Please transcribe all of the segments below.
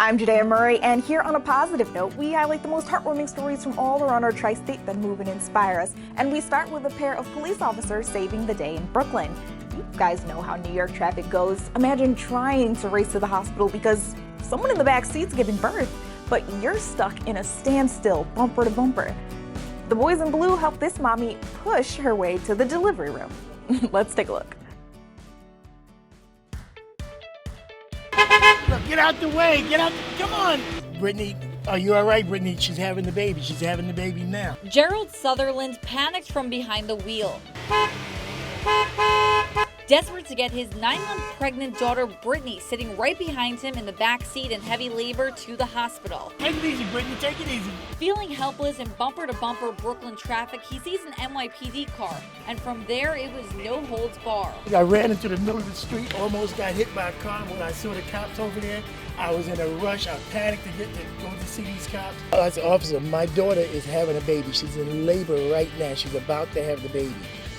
I'm Judea Murray, and here on a positive note, we highlight the most heartwarming stories from all around our tri-state that move and inspire us. And we start with a pair of police officers saving the day in Brooklyn. You guys know how New York traffic goes. Imagine trying to race to the hospital because someone in the back seat's giving birth, but you're stuck in a standstill, bumper to bumper. The boys in blue help this mommy push her way to the delivery room. Let's take a look. Get out the way, get out, come on. Brittany, are you all right, Brittany? She's having the baby, she's having the baby now. Gerald Sutherland panicked from behind the wheel. Desperate to get his 9-month pregnant daughter Brittany sitting right behind him in the back seat in heavy labor to the hospital. Take it easy, Brittany, take it easy. Feeling helpless in bumper-to-bumper Brooklyn traffic, he sees an NYPD car, and from there it was no holds barred. I ran into the middle of the street, almost got hit by a car. When I saw the cops over there, I was in a rush. I panicked to go to see these cops. I said, officer, my daughter is having a baby. She's in labor right now. She's about to have the baby.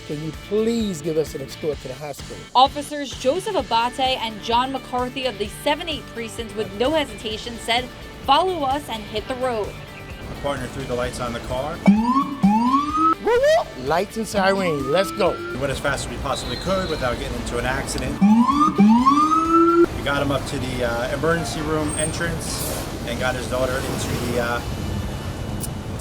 Can you please give us an escort to the hospital? Officers Joseph Abate and John McCarthy of the 7-8 precinct with no hesitation said, "Follow us and hit the road." My partner threw the lights on the car. Lights and siren, let's go. We went as fast as we possibly could without getting into an accident. We got him up to the emergency room entrance and got his daughter into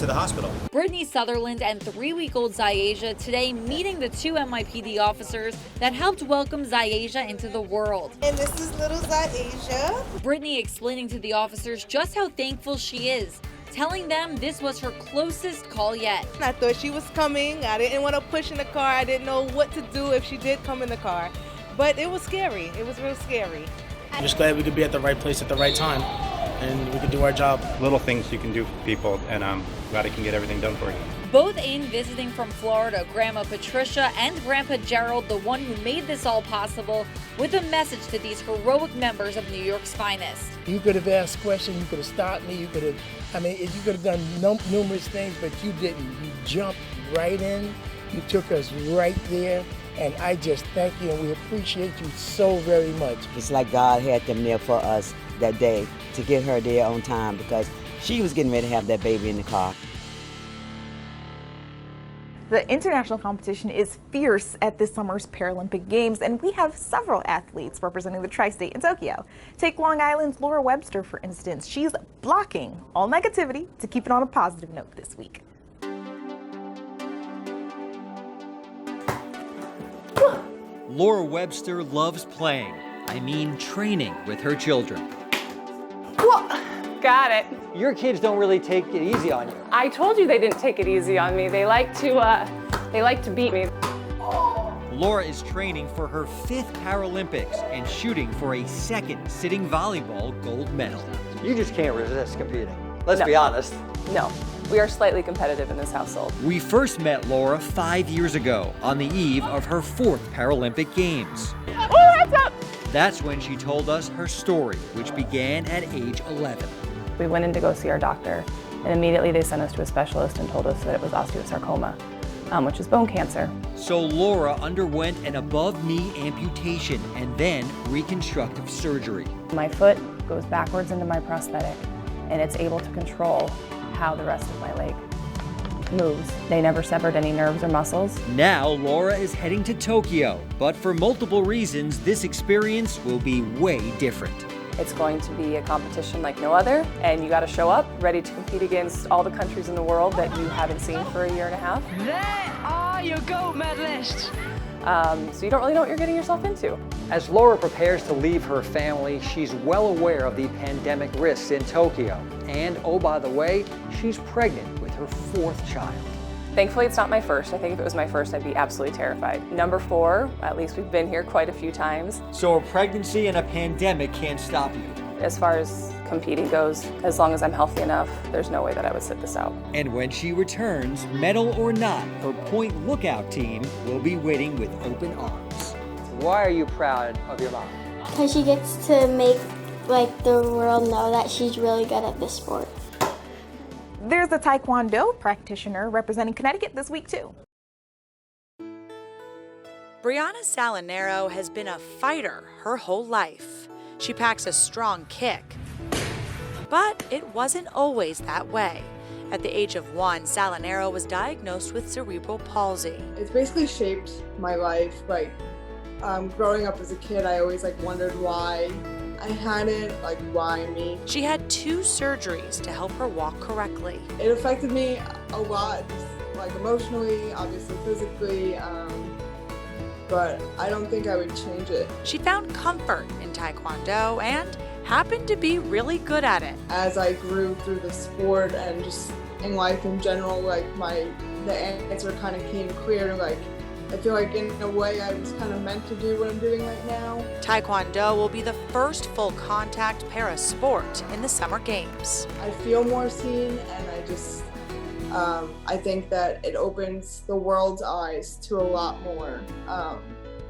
the hospital. Brittany Sutherland and 3-week-old Zayasia today meeting the 2 NYPD officers that helped welcome Zayasia into the world. And this is little Zayasia. Brittany explaining to the officers just how thankful she is, telling them this was her closest call yet. I thought she was coming. I didn't want to push in the car. I didn't know what to do if she did come in the car. But it was scary. It was real scary. I'm just glad we could be at the right place at the right time and we could do our job. Little things you can do for people, and I'm glad I can get everything done for you. Both in visiting from Florida, Grandma Patricia and Grandpa Gerald, the one who made this all possible, with a message to these heroic members of New York's finest. You could have asked questions, you could have stopped me, you could have done numerous things, but you didn't. You jumped right in, you took us right there, and I just thank you, and we appreciate you so very much. It's like God had them there for us that day to get her there on time because she was getting ready to have that baby in the car. The international competition is fierce at this summer's Paralympic Games, and we have several athletes representing the tri-state in Tokyo. Take Long Island's Lora Webster, for instance. She's blocking all negativity to keep it on a positive note this week. Lora Webster loves playing, training with her children. Got it. Your kids don't really take it easy on you. I told you they didn't take it easy on me. They like to beat me. Lora is training for her 5th Paralympics and shooting for a 2nd sitting volleyball gold medal. You just can't resist competing. Let's be honest. No, we are slightly competitive in this household. We first met Lora 5 years ago on the eve of her 4th Paralympic Games. Oh, heads up! That's when she told us her story, which began at age 11. We went in to go see our doctor, and immediately they sent us to a specialist and told us that it was osteosarcoma, which is bone cancer. So Lora underwent an above-knee amputation and then reconstructive surgery. My foot goes backwards into my prosthetic, and it's able to control how the rest of my leg moves. They never severed any nerves or muscles. Now Lora is heading to Tokyo, but for multiple reasons, this experience will be way different. It's going to be a competition like no other, and you got to show up ready to compete against all the countries in the world that you haven't seen for a year and a half. There are your gold medalists. So you don't really know what you're getting yourself into. As Lora prepares to leave her family, she's well aware of the pandemic risks in Tokyo. And oh, by the way, she's pregnant with her 4th child. Thankfully, it's not my first. I think if it was my first, I'd be absolutely terrified. Number 4, at least we've been here quite a few times. So a pregnancy and a pandemic can't stop you. As far as competing goes, as long as I'm healthy enough, there's no way that I would sit this out. And when she returns, medal or not, her Point Lookout team will be waiting with open arms. Why are you proud of your mom? Because she gets to make the world know that she's really good at this sport. There's a Taekwondo practitioner representing Connecticut this week, too. Brianna Solinaro has been a fighter her whole life. She packs a strong kick. But it wasn't always that way. At the age of 1, Solinaro was diagnosed with cerebral palsy. It's basically shaped my life. Growing up as a kid, I always wondered why I had it, why me. She had 2 surgeries to help her walk correctly. It affected me a lot, emotionally, obviously physically, but I don't think I would change it. She found comfort in Taekwondo and happened to be really good at it. As I grew through the sport and just in life in general, the answer kind of came clear. I feel like in a way I was kind of meant to do what I'm doing right now. Taekwondo will be the first full contact para sport in the Summer Games. I feel more seen, and I think that it opens the world's eyes to a lot more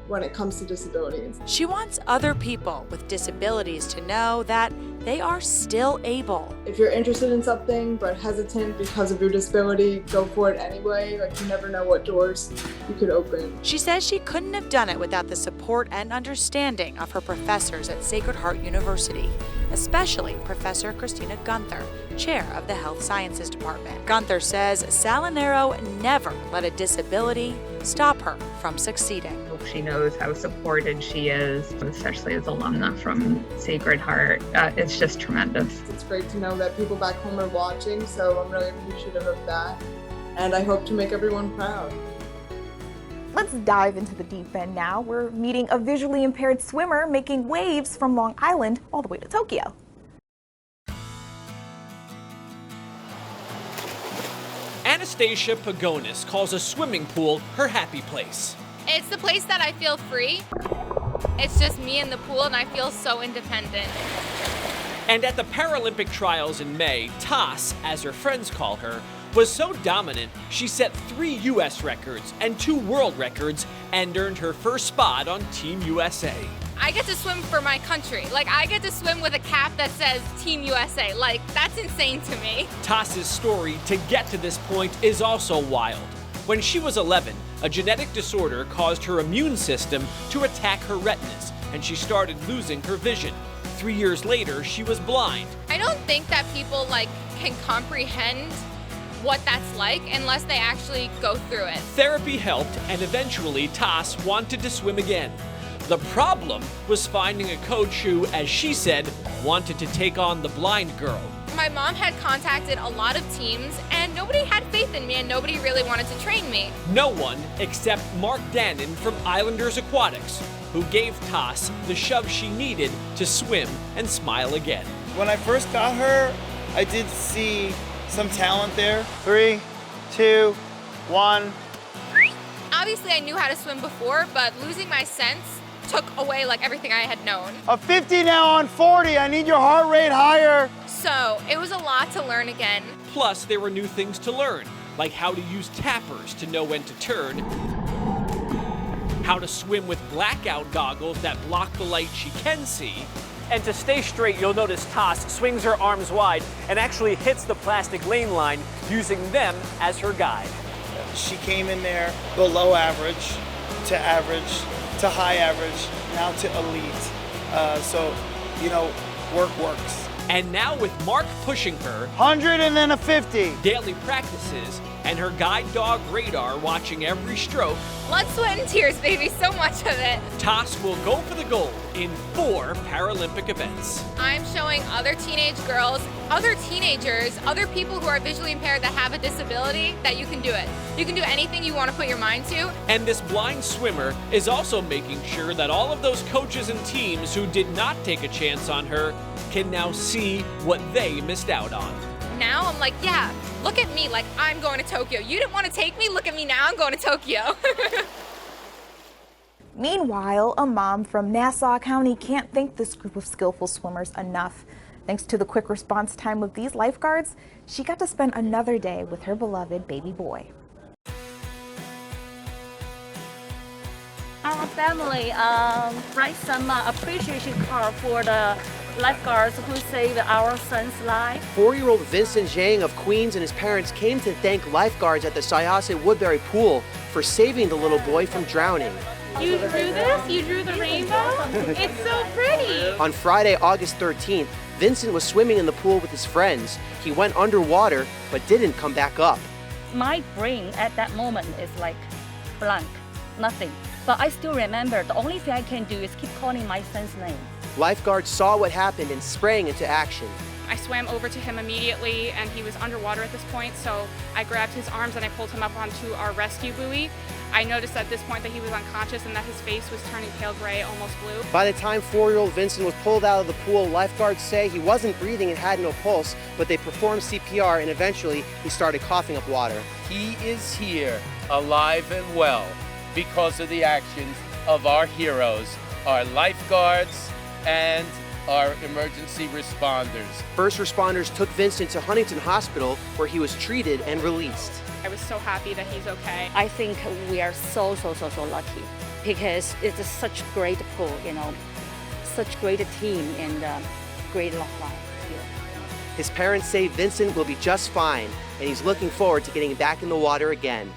when it comes to disabilities. She wants other people with disabilities to know that they are still able. If you're interested in something but hesitant because of your disability, go for it anyway. You never know what doors you could open. She says she couldn't have done it without the support and understanding of her professors at Sacred Heart University, especially Professor Christina Gunther, chair of the Health Sciences Department. Gunther says Solinaro never let a disability stop her from succeeding. She knows how supported she is, especially as alumna from Sacred Heart. It's just tremendous. It's great to know that people back home are watching, so I'm really appreciative of that. And I hope to make everyone proud. Let's dive into the deep end now. We're meeting a visually impaired swimmer making waves from Long Island all the way to Tokyo. Anastasia Pagonis calls a swimming pool her happy place. It's the place that I feel free. It's just me in the pool and I feel so independent. And at the Paralympic trials in May, Tass, as her friends call her, was so dominant she set 3 U.S. records and 2 world records and earned her first spot on Team USA. I get to swim for my country. I get to swim with a cap that says Team USA. That's insane to me. Tass's story to get to this point is also wild. When she was 11, a genetic disorder caused her immune system to attack her retinas, and she started losing her vision. 3 years later, she was blind. I don't think that people can comprehend what that's like unless they actually go through it. Therapy helped, and eventually Tass wanted to swim again. The problem was finding a coach who, as she said, wanted to take on the blind girl. My mom had contacted a lot of teams and nobody had faith in me and nobody really wanted to train me. No one except Mark Dannon from Islanders Aquatics, who gave Tass the shove she needed to swim and smile again. When I first got her, I did see some talent there. 3, 2, 1. Obviously I knew how to swim before, but losing my sense took away everything I had known. A 50 now on 40. I need your heart rate higher. So it was a lot to learn again. Plus, there were new things to learn, like how to use tappers to know when to turn, how to swim with blackout goggles that block the light she can see. And to stay straight, you'll notice Tass swings her arms wide and actually hits the plastic lane line, using them as her guide. She came in there below average to high average, now to elite. So, work works. And now with Mark pushing her, 100 and then a 50. Daily practices, and her guide dog Radar watching every stroke. Blood, sweat, and tears, baby, so much of it. Tass will go for the gold in 4 Paralympic events. I'm showing other teenage girls, other teenagers, other people who are visually impaired that have a disability that you can do it. You can do anything you want to put your mind to. And this blind swimmer is also making sure that all of those coaches and teams who did not take a chance on her can now see what they missed out on. Now I'm like, yeah, look at me, I'm going to Tokyo. You didn't want to take me? Look at me now, I'm going to Tokyo. Meanwhile, a mom from Nassau County can't thank this group of skillful swimmers enough. Thanks to the quick response time of these lifeguards, she got to spend another day with her beloved baby boy. Our family write some appreciation card for the lifeguards who saved our son's life. 4-year-old Vincent Zhang of Queens and his parents came to thank lifeguards at the Syosset Woodbury Pool for saving the little boy from drowning. You drew this? You drew the rainbow? It's so pretty! On Friday, August 13th, Vincent was swimming in the pool with his friends. He went underwater, but didn't come back up. My brain at that moment is like blank, nothing. But I still remember the only thing I can do is keep calling my son's name. Lifeguards saw what happened and sprang into action. I swam over to him immediately, and he was underwater at this point, so I grabbed his arms and I pulled him up onto our rescue buoy. I noticed at this point that he was unconscious and that his face was turning pale gray, almost blue. By the time 4-year-old Vincent was pulled out of the pool, lifeguards say he wasn't breathing and had no pulse, but they performed CPR and eventually he started coughing up water. He is here, alive and well, because of the actions of our heroes, our lifeguards and our emergency responders. First responders took Vincent to Huntington Hospital where he was treated and released. I was so happy that he's okay. I think we are so lucky because it's such great pool, such great team and great love here. His parents say Vincent will be just fine and he's looking forward to getting back in the water again.